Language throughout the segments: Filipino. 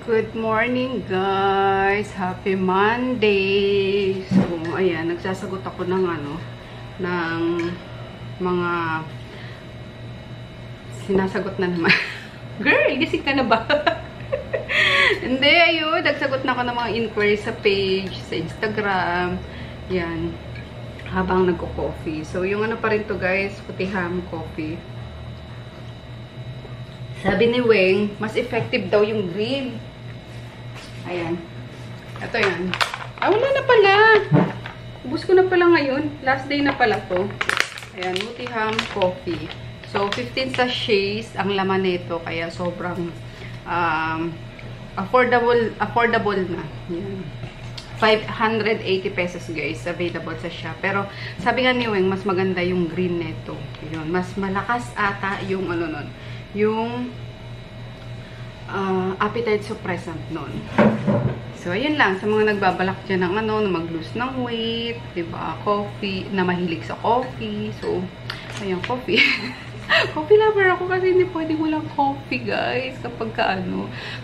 Good morning guys! Happy Monday! So, ayan, nagsasagot ako ng ng mga sinasagot na naman. Girl, gising ka na ba? Hindi, ayun, nagsagot na ako ng mga inquiries sa page, sa Instagram. Yan, habang nagko-coffee. So, yung pa rin to guys, Putiham coffee. Sabi ni Weng, mas effective daw yung green. Ayan. Ito yan. Ah, wala na pala. Ubus ko na pala ngayon. Last day na pala to. Ayan, Putiham coffee. So, 15 sachets ang laman nito. Kaya sobrang affordable na. Ayan. 580 pesos guys. Available sa shop. Pero, sabi nga ni Weng, mas maganda yung green nito. Yun. Mas malakas ata yung nun. Yung appetite suppressant nun. So, ayun lang. Sa mga nagbabalak dyan ng na mag-lose ng weight, diba? Coffee, na mahilig sa coffee. So, ayun, coffee. Coffee lover ako kasi hindi pwedeng walang coffee, guys. Kapag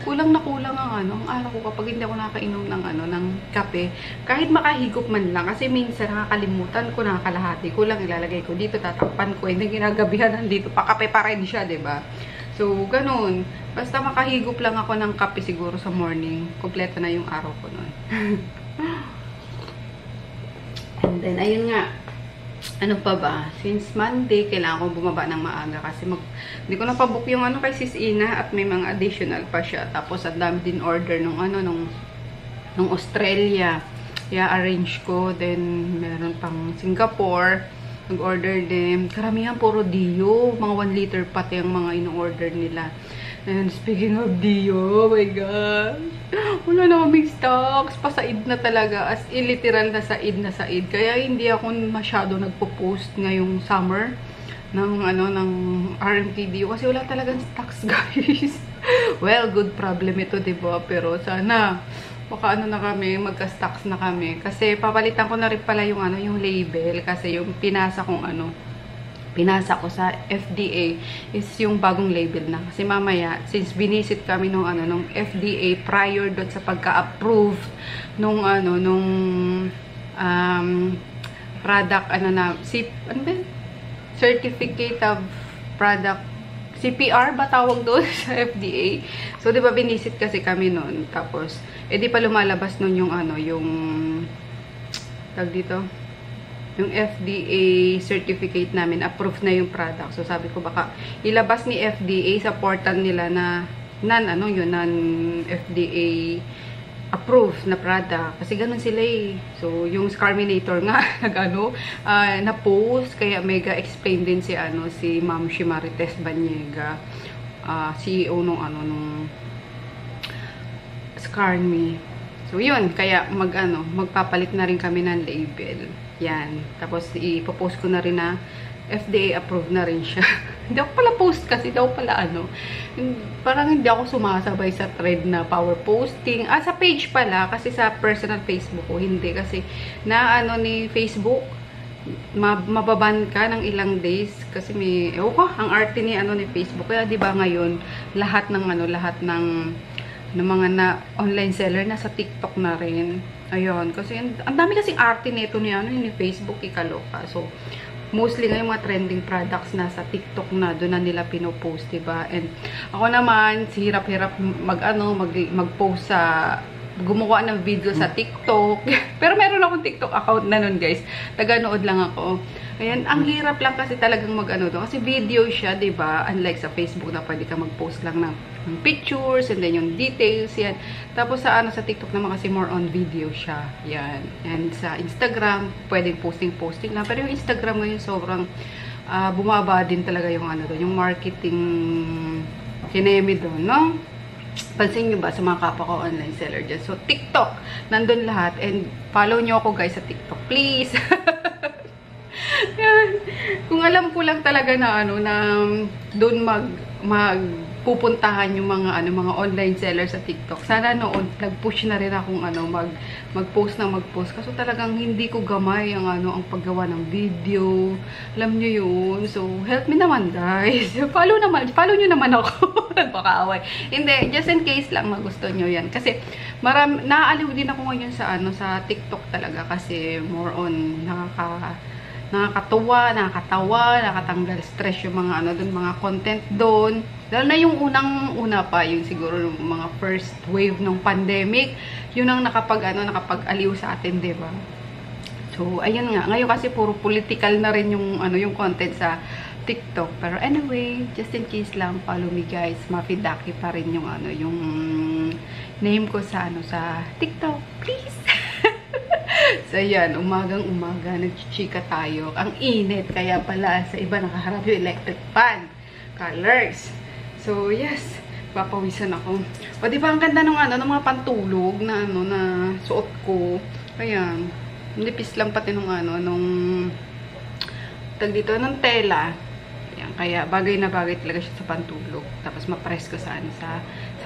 kulang na kulang ang araw ko kapag hindi ako nakainom ng ng kape. Kahit makahigop man lang. Kasi minsan nakakalimutan ko, nakakalahati ko lang ilalagay ko dito, tatakpan ko. Hindi ginagabihan nandito, pakape pa rin siya, diba? So, ganun. Basta makahigop lang ako ng kape siguro sa morning. Kompleto na yung araw ko nun. And then, ayun nga. Ano pa ba? Since Monday, kailangan ko bumaba ng maaga kasi hindi ko napabook yung kay Sis Ina at may mga additional pa siya. Tapos, ang dami din order nung Australia. I-arrange ko. Then, meron pang Singapore. Nag-order din. Karamihan puro Dio. Mga 1 liter pati ang mga ino-order nila. And speaking of Dio, oh my gosh. Wala na kaming stocks. Pasaid na talaga. As in, literal na said na said. Kaya hindi ako masyado nagpo-post ngayong summer ng RMK Dio. Kasi wala talagang stocks, guys. Well, good problem ito, diba? Pero sana baka na kami, magka-stocks na kami. Kasi papalitan ko na rin pala yung yung label. Kasi yung pinasa ko sa FDA is yung bagong label na. Kasi mamaya, since binisit kami nung FDA prior doon sa pagka-approve nung product, Certificate of Product, CPR ba tawag doon sa FDA? So, di ba binisit kasi kami noon. Tapos, di pa lumalabas noon yung tag dito, yung FDA certificate namin, approved na yung product. So, sabi ko baka ilabas ni FDA sa portal nila na non-FDA approved na product. Kasi ganun sila eh. So, yung Scarminator nga, na-post. Kaya mega explain din si Ma'am Shimarites Banyega, CEO nung Scarme. So, yun. Kaya magpapalit na rin kami ng label. Yan. Tapos, ipopost ko na rin na FDA approved na rin siya. Hindi ako pala post kasi daw pala parang hindi ako sumasabay sa thread na power posting. Sa page pala kasi sa personal Facebook ko hindi kasi ni Facebook mababan ka ng ilang days kasi may ang arte ni Facebook. Kaya 'di ba ngayon lahat ng mga online seller na sa TikTok na rin. Ayun, kasi ang dami kasing arte nito ni Facebook, ikaloka. So, mostly ngayon mga trending products na sa TikTok na, doon na nila pinopost, diba? And ako naman, hirap-hirap mag-post gumawa ng video sa TikTok. Pero meron akong TikTok account na nun, guys. Taga-nood lang ako. Ayan, ang hirap lang kasi talagang doon. Kasi video siya, diba? Unlike sa Facebook na pwede ka mag-post lang ng pictures and then yung details, yan. Tapos sa TikTok naman kasi more on video siya. Yan. And sa Instagram, pwedeng posting lang. Pero yung Instagram ngayon sobrang bumaba din talaga yung yung marketing kinemi doon, no? Pansin nyo ba sa mga kapwa ko online seller dyan? So, TikTok, nandun lahat. And follow nyo ako guys sa TikTok, please. Yan. Kung alam ko lang talaga na doon pupuntahan yung mga online seller sa TikTok. Sana noon nag-push na rin akong mag-post. Kaso talagang hindi ko gamay ang paggawa ng video. Alam niyo yun. So, help me naman guys. Follow niyo naman ako. nagpakaaway. Hindi, just in case lang magusto nyo yan. Kasi, naaaliw din ako ngayon sa, sa TikTok talaga. Kasi, more on, nakakatuwa, nakakatawa, nakatanggal stress yung mga, mga content doon. Lalo na yung unang-una pa, yung siguro yung mga first wave ng pandemic, yun ang nakapag-aliw sa atin, diba? So, ayan nga. Ngayon kasi puro political na rin yung, yung content sa TikTok. Pero anyway, just in case lang, follow me guys. Mafidaki pa rin yung, yung name ko sa, sa TikTok. Please! So, ayan. Umagang-umaga, nagchichika tayo. Ang init. Kaya pala, sa iba nakaharap yung electric fan. Colors. So, yes. Papawisan ako. O, diba ang ganda ng, ng mga pantulog na, na suot ko. Ayan. Nipis lang pati nung nung tag dito, ng tela. Ayan, kaya bagay na bagay talaga siya sa pantulog. Tapos ma-press ko sa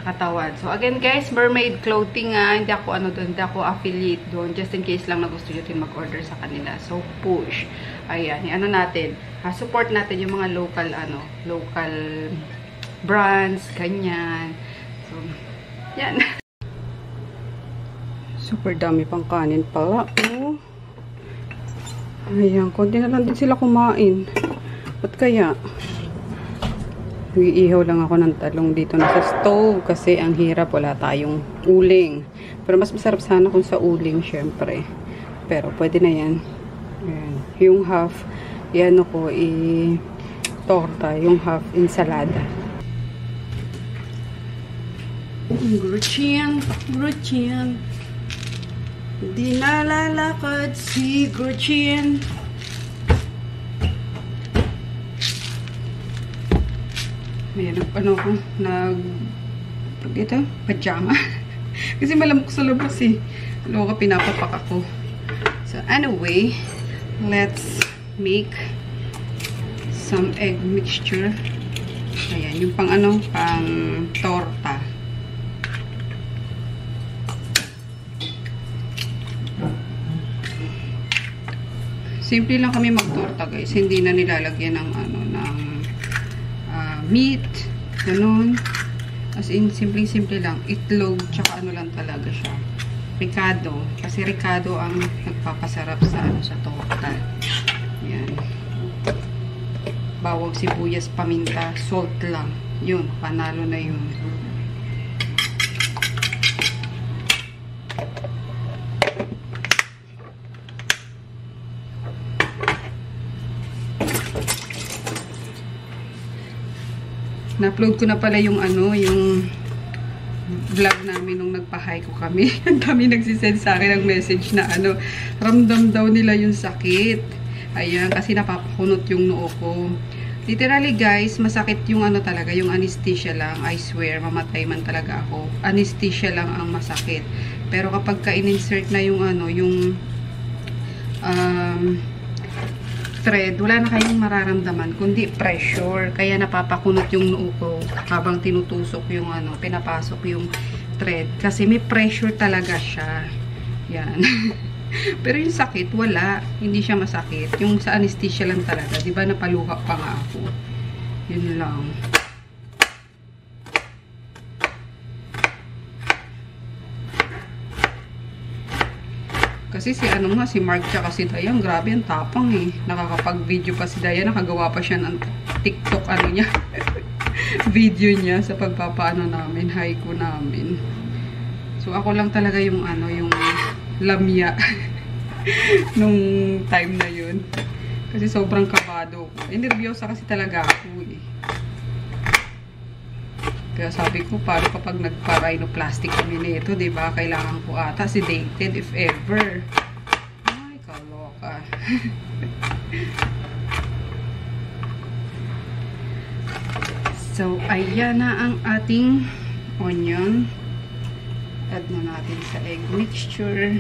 katawan. So again guys, mermaid clothing hindi ako doon, hindi ako affiliate doon. Just in case lang na gusto nyo din mag-order sa kanila. So push. Ayan, natin. Support natin yung mga local local brands, ganyan. So, yan. Super dami pang kanin pala. Oh. Ayan, konti na lang din sila kumain. Ba't kaya? Nag-iihaw lang ako ng talong dito na sa stove kasi ang hirap, wala tayong uling. Pero mas masarap sana kung sa uling, syempre. Pero pwede na yan. Ayan. Yung half, yan ako, torta. Yung half, ensalada. Gruchin, gruchin. Di nalalakad si Gretchen. Mayroon ko pajama. Kasi malamok sa labas Loka, pinapapak ako. So anyway, let's make some egg mixture. Ayan, yung pang pang torta. Simple lang kami magtorta guys. Hindi na nilalagyan ng ng meat, ganun. As in, simple lang. Itlog, tsaka lang talaga siya. Ricado. Kasi ricado ang nagpapasarap sa sa torta. Yan. Bawang sibuyas, paminta, salt lang. Yun, panalo na yun. Na-upload ko na pala yung yung vlog namin nung nagpa-hike ko kami. Ang dami nagsisend sa akin ng message na ramdam daw nila yung sakit. Ayan, kasi napapakunot yung noo ko. Literally guys, masakit yung talaga, yung anesthesia lang. I swear, mamatay man talaga ako. Anesthesia lang ang masakit. Pero kapag ka-in-insert na yung yung thread, wala na kayong mararamdaman kundi pressure. Kaya napapakunot yung noo ko habang tinutusok yung pinapasok yung thread. Kasi may pressure talaga siya. Yan. Pero yung sakit, wala. Hindi siya masakit. Yung sa anesthesia lang talaga. Diba napaluha pa nga ako. Yun lang. Kasi si si Mark tsaka si Dayan, grabe ang tapang Nakakapag-video pa si Dayan, nakagawa pa siya ng TikTok niya. Video niya sa pagpapaano namin, haiku namin. So ako lang talaga yung yung lamya nung time na yun. Kasi sobrang kabado ko. Nervyosa kasi talaga ako Kaya sabi ko, paano kapag nagpa-rhinoplastic kami nito, diba? Kailangan ko ata sedated if ever. Ay, kaloka. So, ayan na ang ating onion. Add na natin sa egg mixture.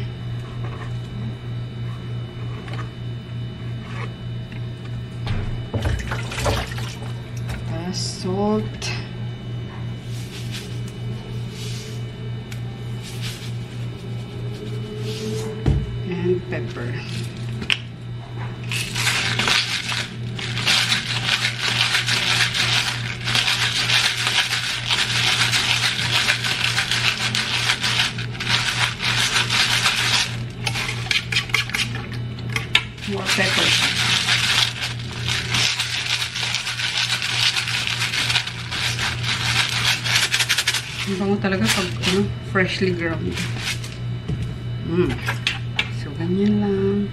Salt. And pepper. more pepper. Ang bango talaga pag freshly ground. So, ganyan lang.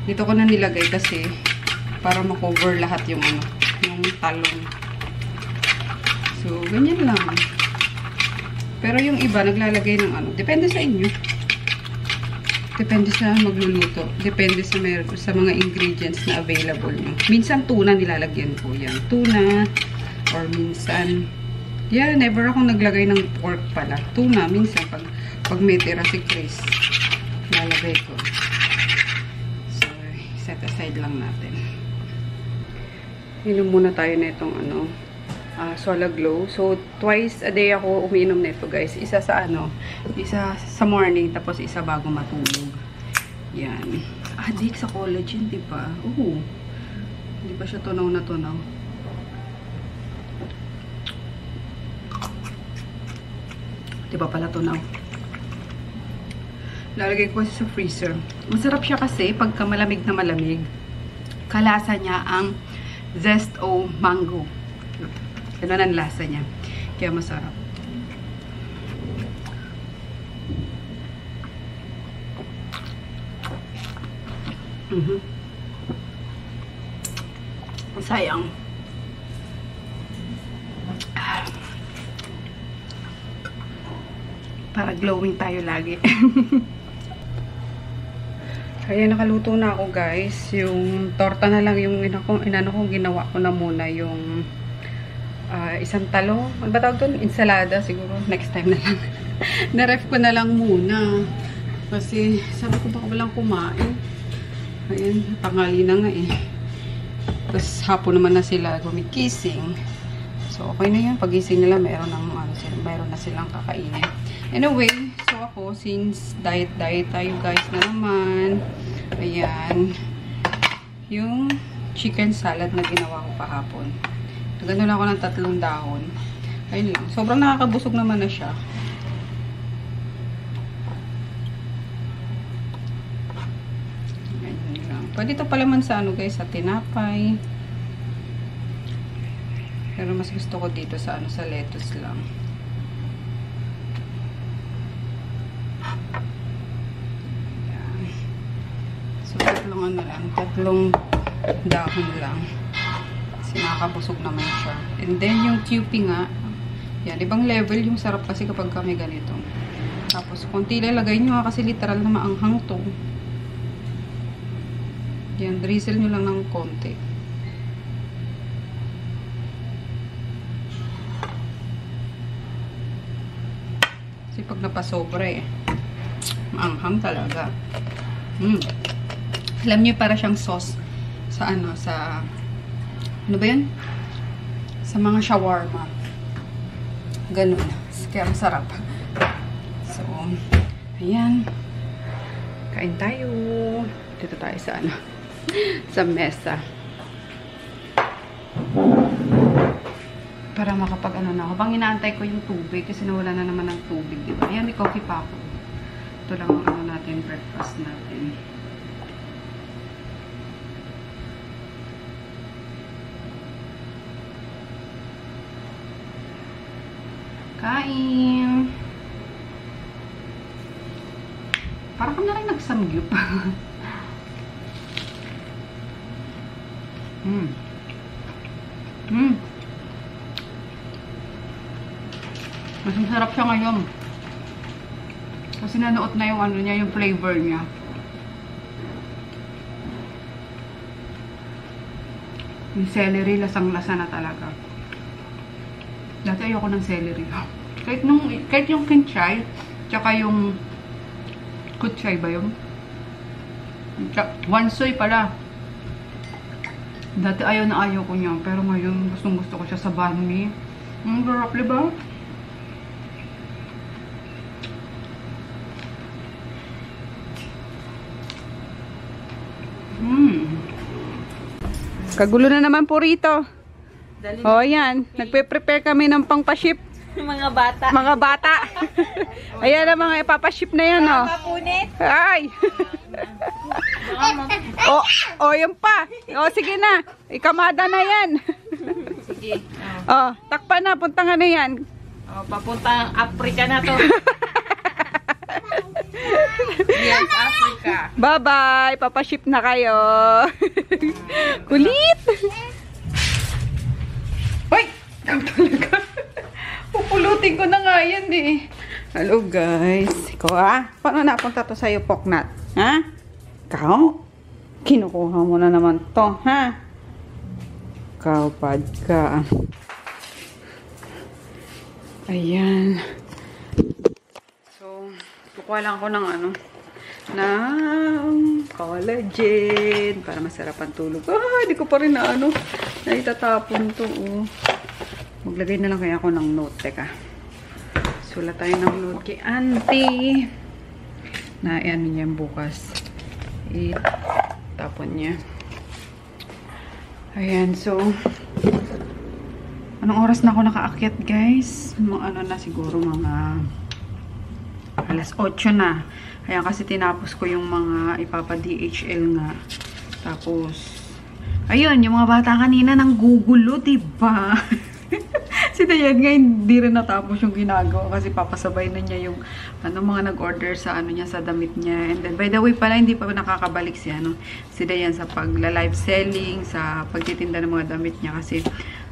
Dito ko na nilagay kasi para ma-cover lahat yung yung talong. So, ganyan lang. Pero yung iba, naglalagay ng depende sa inyo. Depende sa magluluto. Depende sa mga ingredients na available nyo. Minsan, tuna nilalagyan ko yan. Tuna, or minsan, never akong naglagay ng pork pala. Tuna, minsan, pag may tira si Chris, lalagay ko. So, set aside lang natin. Inom muna tayo na itong Sola Glow. So, twice a day ako umiinom nito, guys. Isa sa isa sa morning, tapos isa bago matulog. Yan. Adik sa collagen, diba? Oo. Hindi pa siya tunaw na tunaw. Diba pala tunaw? Lalagay ko sa freezer. Masarap siya kasi pagka malamig na malamig. Kalasa niya ang zest o mango. Ganun ang lasa niya. Kaya masarap. Sayang. Para glowing tayo lagi. Kaya nakaluto na ako, guys. Yung torta na lang yung ginawa ko na muna yung isang talong. Ano ba tawag doon? Ensalada siguro. Next time na lang. Na-ref ko na lang muna. Kasi sabi ko baka walang kumain. Ayan, tanghali na nga eh. Tapos hapon naman na sila gumikising. So okay na yan. Pagising nila meron na silang kakainin. Anyway, so ako, since diet tayo, guys, na naman. Ayan. Yung chicken salad na ginawa ko kahapon. Nagano lang ako ng 3 dahon. Ayun lang. Sobrang nakakabusog naman na siya. Ayun lang. Pwede ito palaman sa guys, sa tinapay. Pero mas gusto ko dito sa sa lettuce lang. Tatlong dahon lang. Kasi nakakabusog naman siya. And then, yung QP nga, yan, ibang level yung sarap kasi kapag kami ganito. Tapos, konti lalagay nyo kasi literal na maanghang to. Yan, drizzle nyo lang ng konti. Kasi pag napasobra maanghang talaga. Alam niyo, para siyang sauce sa ano ba yan? Sa mga shawarma. Ganun. Kaya masarap. So, ayan. Kain tayo. Dito tayo sa sa mesa. Para makapag na ako. Bang inaantay ko yung tubig kasi nawala na naman ng tubig, diba? Ayan, may coffee pa ako. Ito lang ang natin, breakfast natin. Kain. Parang ka na rin nagsamgyup. Mas masarap siya ngayon. Kasi nanuot na yung niya, yung flavor niya. Yung celery, lasang-lasa na talaga. Dati ayoko ng celery. Kahit yung kinchay, tsaka yung kutchay ba yun? Wansoy pala. Dati ayaw ko niya. Pero ngayon, gusto ko siya sa banh mi. Sarap, diba? Kagulo na naman po rito. Oh, yan. Nagpe-prepare kami ng pang-pa-ship. Mga bata. Mga bata. Ayan na mga ipapa-ship na yan, oh. Mapunit. Ay! Oh, yun pa. Oh, sige na. Ikamada na yan. Sige. Oh, takpa na. Punta nga na yan. Oh, papuntang Africa na to. Yes, Africa. Bye-bye. Papaship na kayo. Kulit. Hoy! Ikaw talaga. Pupulutin ko na nga yan eh. Hello guys. Ikaw paano napunta to sa'yo, Poknat? Ha? Ikaw? Kinukuha mo na naman to, ha? Ikaw, pad ka. Ayan. So, kukuha lang ako ng ng collagen para masarap ang tulog. Hindi ko pa rin naitatapon to. Maglagay na lang kaya ako ng note. Teka. Sulat tayo ng note kay auntie. Na niya bukas. Itapon niya. Ayan, so anong oras na ako nakaakyat, guys? Na siguro mga alas 8 na. Ayan, kasi tinapos ko yung mga ipapa-DHL nga. Tapos, ayun, yung mga bata kanina nang gugulo, diba? Si Dayan nga, hindi rin natapos yung ginagawa kasi papasabay na niya yung mga nag-order sa niya, sa damit niya. And then, by the way pala, hindi pa nakakabalik si Dayan sa pagla-live selling, sa pagtitinda ng mga damit niya kasi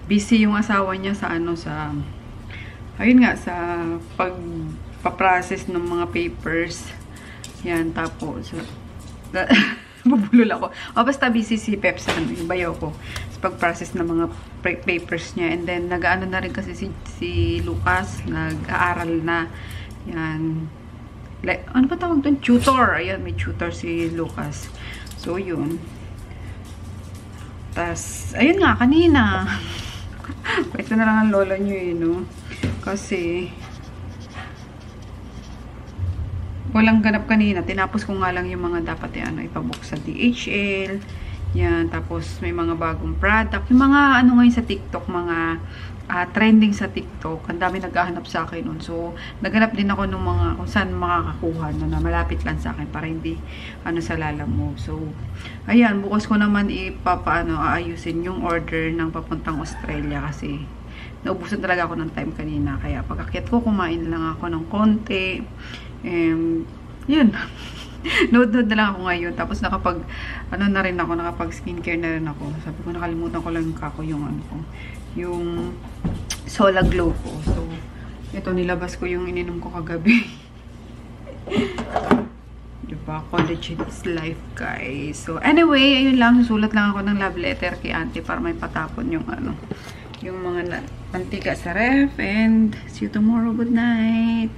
busy yung asawa niya sa ayun nga, sa pagpa-process ng mga papers. Yan, tapos bubulol ako. Basta busy si Pep sa yung bayaw ko sa pag-process ng mga papers niya. And then, nag-ano na rin kasi si Lucas, nag-aaral na. Yan. Like, ano ba tawag doon? Tutor. Ayan, may tutor si Lucas. So, yun. Tas, ayun nga, kanina. Ito na lang ang lola nyo kasi walang ganap kanina. Tinapos ko nga lang yung mga dapat ipabook sa DHL. Yan. Tapos may mga bagong product. Yung mga ngayon sa TikTok, mga trending sa TikTok. Ang dami naghahanap sa akin nun. So, naghanap din ako ng mga kung saan makakakuha na malapit lang sa akin para hindi sa Lalamove. So, ayan. Bukas ko naman aayusin yung order ng papuntang Australia kasi naubusan talaga ako ng time kanina. Kaya pag-akyat ko, kumain lang ako ng konti. Yun. Nood-nood na lang ako ngayon. Tapos nakapag skincare na rin ako. Sabi ko, nakalimutan ko lang yung Sola Glow ko. So, ito, nilabas ko yung ininom ko kagabi. Diba? Collagen is life, guys. So, anyway, ayun lang. Susulat lang ako ng love letter kay auntie para may patapon yung yung mga mantika sa ref. And see you tomorrow. Good night.